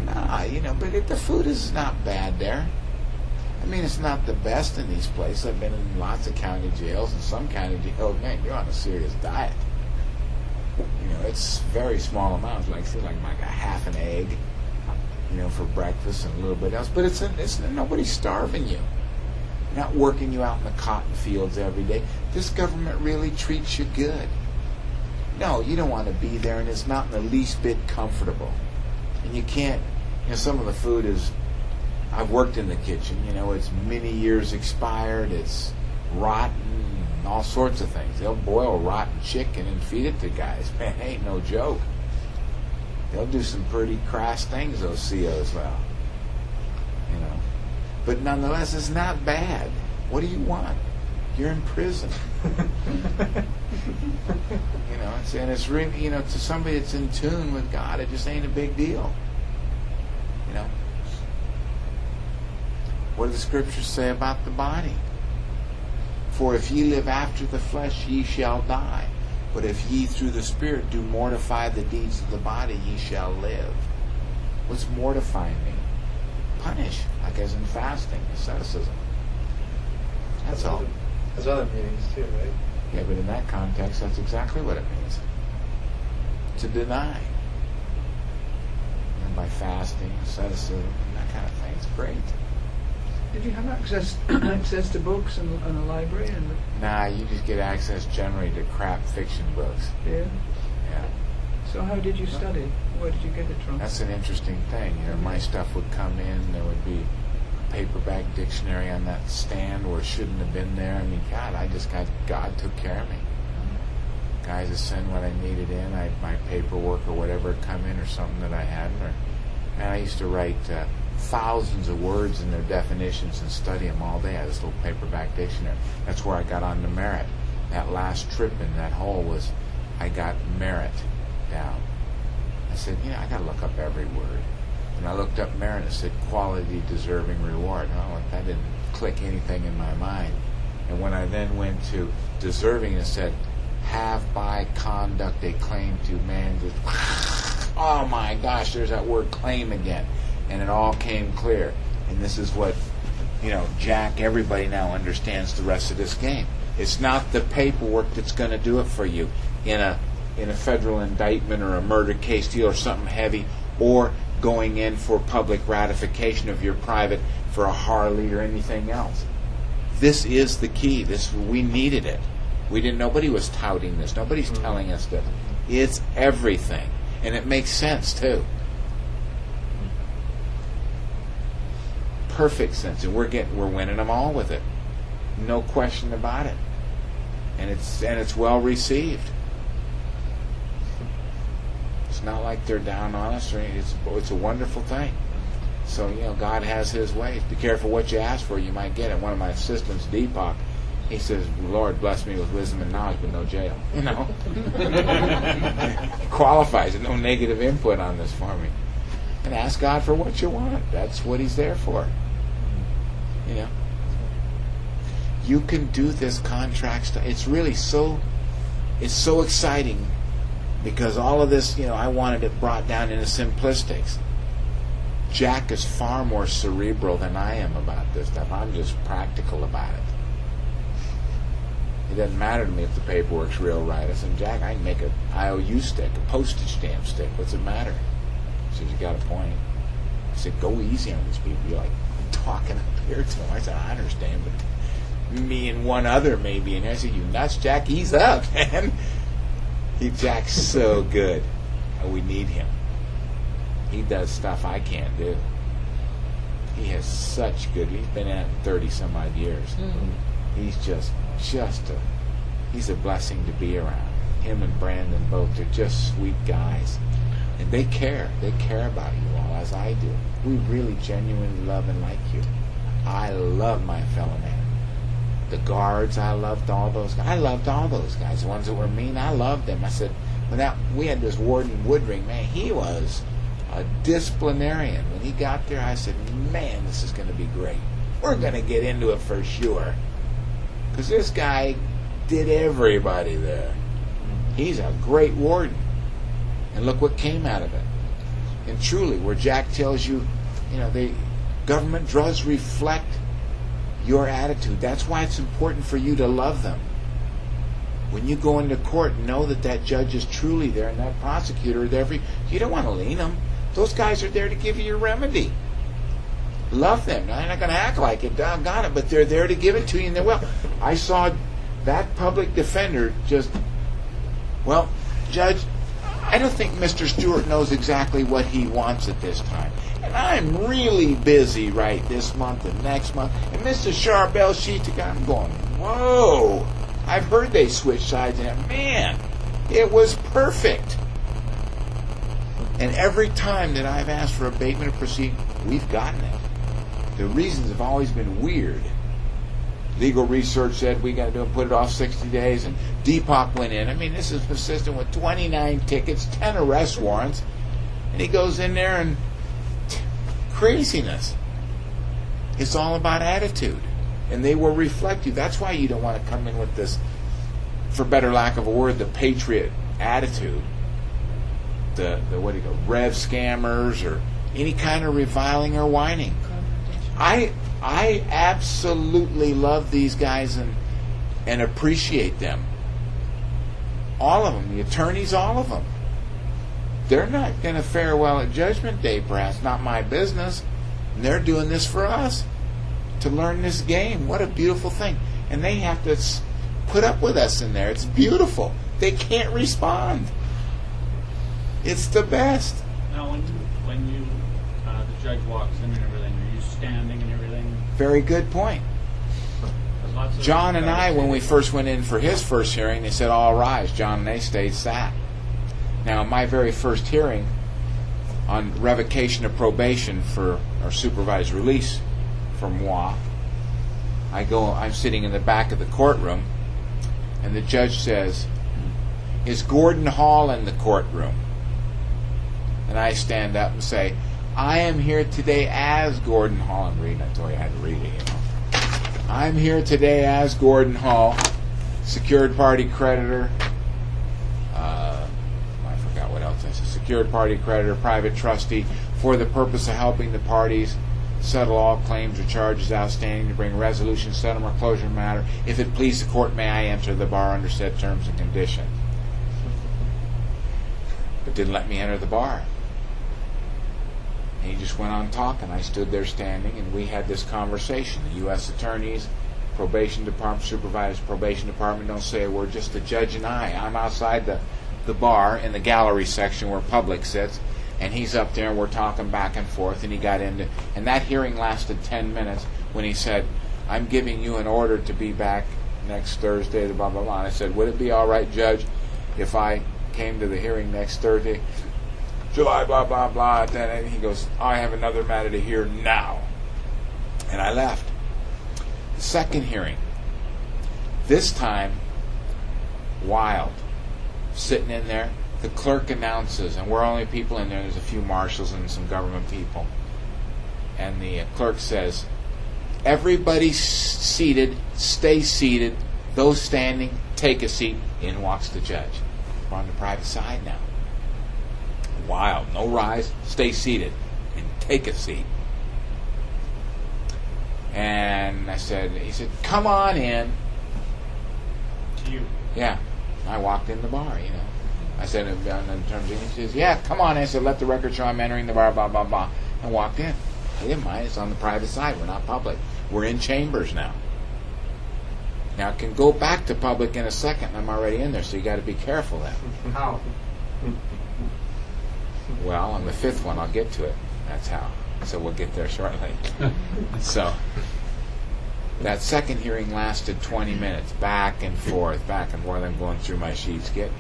but the food is not bad there. I mean, it's not the best in these places. I've been in lots of county jails, and some county jails, man, you're on a serious diet. It's very small amounts, like a half an egg, for breakfast and a little bit else. But it's nobody's starving you. Not working you out in the cotton fields every day. This government really treats you good. No, you don't want to be there, and it's not in the least bit comfortable. And you can't, some of the food is, I've worked in the kitchen, it's many years expired, it's rotten, and all sorts of things. They'll boil rotten chicken and feed it to guys. Man, it ain't no joke. They'll do some pretty crass things, those COs will. But nonetheless, it's not bad. What do you want? You're in prison. And it's really, to somebody that's in tune with God, it just ain't a big deal. What do the scriptures say about the body? For if ye live after the flesh, ye shall die. But if ye through the Spirit do mortify the deeds of the body, ye shall live. What's mortifying mean? Punish, like as in fasting, asceticism. That's all. There's other meanings too, right? Yeah, but in that context, that's exactly what it means. To deny. And by fasting, asceticism, and that kind of thing. It's great. Did you have access to books and a library? And Nah, you just get access generally to crap fiction books. yeah. Yeah. So how did you study? Where did you get it from? That's an interesting thing. You know, my stuff would come in, there would be a paperback dictionary on that stand where it shouldn't have been there. I mean, God took care of me. Guys would send what I needed in, my paperwork or whatever would come in or something that I hadn't. And I used to write thousands of words in their definitions and study them all day. I had this little paperback dictionary. That's where I got on the merit. That last trip in that hole was, I got merit down. I said, I got to look up every word. And I looked up merit and it said quality, deserving, reward. Oh, that didn't click anything in my mind. And when I then went to deserving, it said, have by conduct a claim to man. Oh my gosh, there's that word claim again. And it all came clear. And this is what, Jack, everybody now understands the rest of this game. It's not the paperwork that's going to do it for you in a federal indictment or a murder case deal or something heavy, or going in for public ratification of your private for a Harley or anything else. This is the key. We needed it. Nobody was touting this. Nobody's telling us that. It's everything. And it makes sense too. Perfect sense. And we're winning them all with it. No question about it. And it's well received. It's not like they're down on us or anything. It's a wonderful thing. So, God has His ways. Be careful what you ask for, you might get it. One of my assistants, Deepak, he says, Lord bless me with wisdom and knowledge, but no jail. Qualifies it. No negative input on this for me. And ask God for what you want. That's what He's there for. You can do this contract stuff. It's really so exciting because all of this, I wanted it brought down into simplistics. Jack is far more cerebral than I am about this stuff. I'm just practical about it. It doesn't matter to me if the paperwork's real right. I said, Jack, I can make an IOU stick, a postage stamp stick. What's it matter? He said, you got a point. I said, go easy on these people. You're like talking up here to them. I said, I understand, but me and one other maybe. And I said, you nuts, Jack? He's up, man. Jack's so good. And we need him. He does stuff I can't do. He has such good. He's been at it 30 some odd years. Mm-hmm. He's just he's a blessing to be around. Him and Brandon both are just sweet guys. And they care. They care about you all as I do. We really genuinely love and like you. I love my fellow man. The guards, I loved all those guys. I loved all those guys. The ones that were mean, I loved them. I said, we had this Warden Woodring, man, he was a disciplinarian. When he got there, I said, man, this is going to be great. We're going to get into it for sure. Because this guy did everybody there. He's a great warden. And look what came out of it. And truly, where Jack tells you, the government does reflect your attitude. That's why it's important for you to love them. When you go into court, know that judge is truly there and that prosecutor is there for you. You don't want to lean them. Those guys are there to give you your remedy. Love them. Now, they're not going to act like it, doggone it, but they're there to give it to you, and they will. I saw that public defender Judge, I don't think Mr. Stewart knows exactly what he wants at this time. And I'm really busy right this month and next month. And Mr. Charbel Sheetik, I'm going, whoa. I've heard they switched sides, and man, it was perfect. And every time that I've asked for abatement of proceeding, we've gotten it. The reasons have always been weird. Legal research said we got to do it, put it off 60 days, and Deepak went in. I mean, this is consistent with 29 tickets, 10 arrest warrants, and he goes in there and craziness. It's all about attitude, and they will reflect you. That's why you don't want to come in with this, for better lack of a word, the patriot attitude. The rev scammers or any kind of reviling or whining. I absolutely love these guys and appreciate them. All of them, the attorneys, all of them. They're not going to fare well at Judgment Day, perhaps. Not my business. And they're doing this for us. to learn this game. What a beautiful thing. And they have to put up with us in there. It's beautiful. They can't respond. It's the best. Now, when the judge walks in and everything, are you standing and everything? Very good point. 'Cause lots of John and I, guys when say we they- first went in for his first hearing, they said, all rise. John and they stayed sat. Now, in my very first hearing on revocation of probation for or supervised release for moi, I'm sitting in the back of the courtroom, and the judge says, is Gordon Hall in the courtroom? And I stand up and say, I am here today as Gordon Hall. I'm reading. I told you I had to read it, I'm here today as Gordon Hall, secured party creditor. I forgot what else I said. Secured party creditor, private trustee, for the purpose of helping the parties settle all claims or charges outstanding, to bring resolution, settlement, or closure matter. If it please the court, may I enter the bar under said terms and conditions. But didn't let me enter the bar. And he just went on talking. I stood there standing, and we had this conversation. The U.S. attorneys, probation department, supervised probation department don't say a word, just the judge and I. I'm outside the bar in the gallery section where public sits, and he's up there, and we're talking back and forth, and he got into, and that hearing lasted 10 minutes when he said, I'm giving you an order to be back next Thursday, blah, blah, blah. And I said, would it be all right, Judge, if I came to the hearing next Thursday, July, blah, blah, blah. And he goes, I have another matter to hear now. And I left. The second hearing, this time, wild. Sitting in there, the clerk announces, and we're only people in there, there's a few marshals and some government people. And the clerk says, everybody seated, stay seated. Those standing, take a seat. In walks the judge. We're on the private side now. Wild. No rise. Stay seated. And take a seat. And he said, come on in. To you. Yeah. I walked in the bar, I said, in terms of, he says, yeah, come on in. I said, let the record show I'm entering the bar, blah, blah, blah. And walked in. He didn't mind. It's on the private side. We're not public. We're in chambers now. Now, it can go back to public in a second. I'm already in there, so you got to be careful then. How? Well, on the fifth one, I'll get to it. That's how. So we'll get there shortly. So that second hearing lasted 20 minutes, back and forth. I'm going through my sheets. The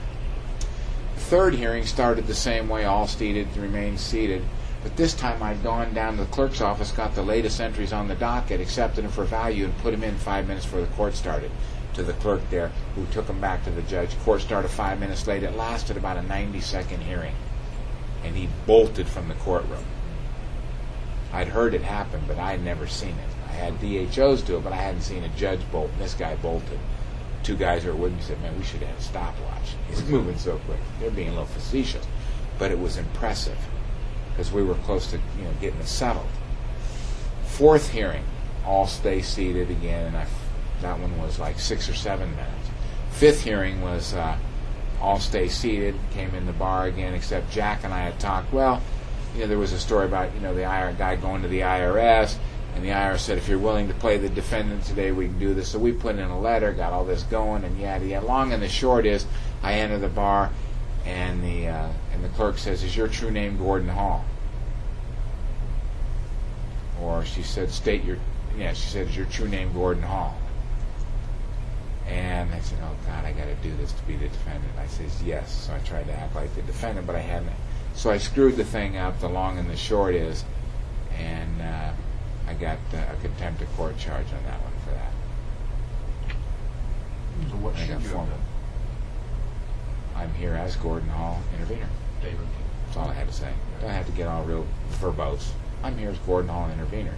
third hearing started the same way, all seated, remained seated. But this time I'd gone down to the clerk's office, got the latest entries on the docket, accepted them for value, and put them in 5 minutes before the court started to the clerk there, who took them back to the judge. Court started 5 minutes late. It lasted about a 90-second hearing. And he bolted from the courtroom. I'd heard it happen, but I had never seen it. I had DHOs do it, but I hadn't seen a judge bolt. And this guy bolted. Two guys who were with me said, man, we should have a stopwatch. He's moving so quick. They're being a little facetious. But it was impressive, because we were close to getting it settled. Fourth hearing, all stay seated again, and that one was like 6 or 7 minutes. Fifth hearing was all stay seated, came in the bar again, except Jack and I had talked. Well, there was a story about the guy going to the IRS, and the IRS said, if you're willing to play the defendant today, we can do this. So we put in a letter, got all this going, and yada yada. Long and the short is, I enter the bar, and the clerk says, is your true name Gordon Hall? Or she said, she said, is your true name Gordon Hall? And I said, oh God, I got to do this to be the defendant. I says, yes. So I tried to act like the defendant, but I hadn't. So I screwed the thing up. The long and the short is, and I got a contempt of court charge on that one for that. So what I should got you have formal. done? I'm here as Gordon Hall, intervener. That's all I had to say. Don't have to get all real verbose. I'm here as Gordon Hall, intervener.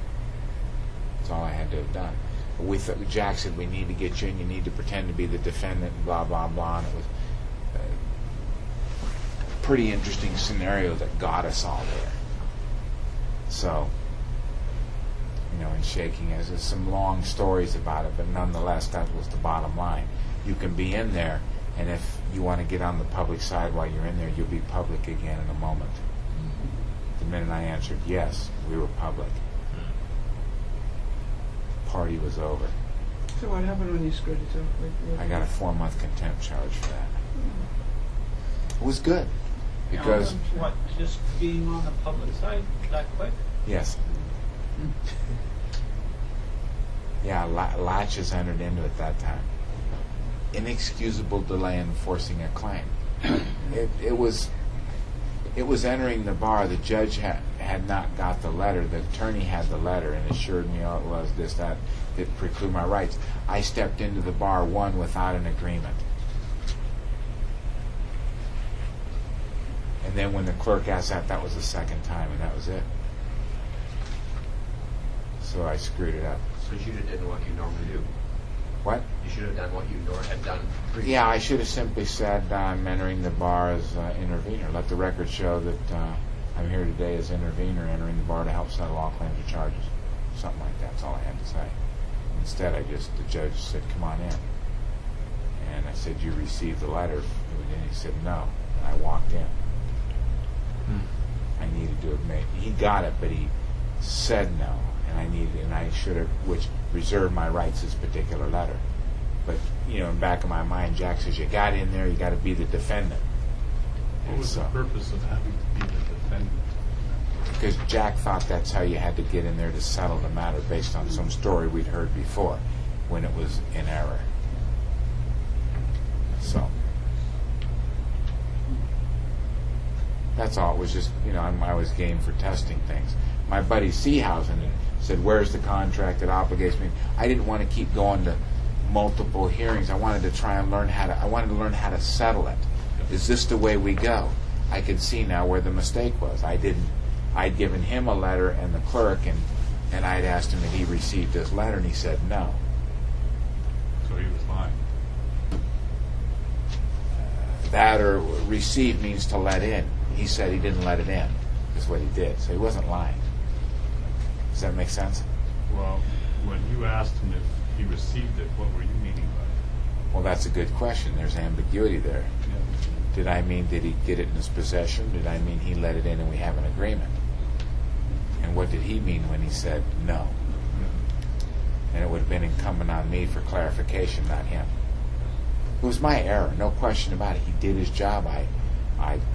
That's all I had to have done. But Jack said, we need to get you in. You need to pretend to be the defendant, and blah, blah, blah. And it was a pretty interesting scenario that got us all there. So, and shaking. There's some long stories about it, but nonetheless, that was the bottom line. You can be in there, and if you want to get on the public side while you're in there, you'll be public again in a moment. The minute I answered yes, we were public. party was over. So what happened when you screwed it up? I got a 4-month contempt charge for that. It was good because What, just being on the public side that quick? yes, yeah, latches entered into it that time. Inexcusable delay in enforcing a claim. It was entering the bar. The judge had not got the letter. The attorney had the letter and assured me, oh, it was this, that preclude my rights. I stepped into the bar, one, without an agreement. And then when the clerk asked that was the second time, and that was it. So I screwed it up. So you should have done what you normally do. What? You should have done what you had done previously. Yeah, I should have simply said I'm entering the bar as intervener. Let the record show that I'm here today as intervener, entering the bar to help settle all claims or charges. Something like that. That's all I had to say. Instead, the judge said, come on in. And I said, you received the letter? And he said, no. And I walked in. I needed to have made, he got it, but he said no. And I should have, which reserved my rights this particular letter. But, in the back of my mind, Jack says, you got in there, you got to be the defendant. What was the purpose of having to be the defendant? Because Jack thought that's how you had to get in there to settle the matter based on some story we'd heard before when it was in error. So that's all. It was just, I was game for testing things. My buddy Seehausen said, where's the contract that obligates me? I didn't want to keep going to multiple hearings. I wanted to try and learn how to settle it. Is this the way we go? I could see now where the mistake was. I'd given him a letter and the clerk, and I'd asked him if he received his letter, and he said no. So he was lying. That or receive means to let in. He said he didn't let it in, is what he did. So he wasn't lying. Does that make sense? Well, when you asked him if he received it, what were you meaning by it? Well, that's a good question. There's ambiguity there. Yeah. Did I mean, did he get it in his possession? Did I mean he let it in and we have an agreement? And what did he mean when he said no? And it would have been incumbent on me for clarification, not him. It was my error, no question about it. He did his job. I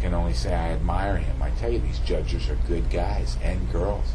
can only say I admire him. I tell you, these judges are good guys and girls.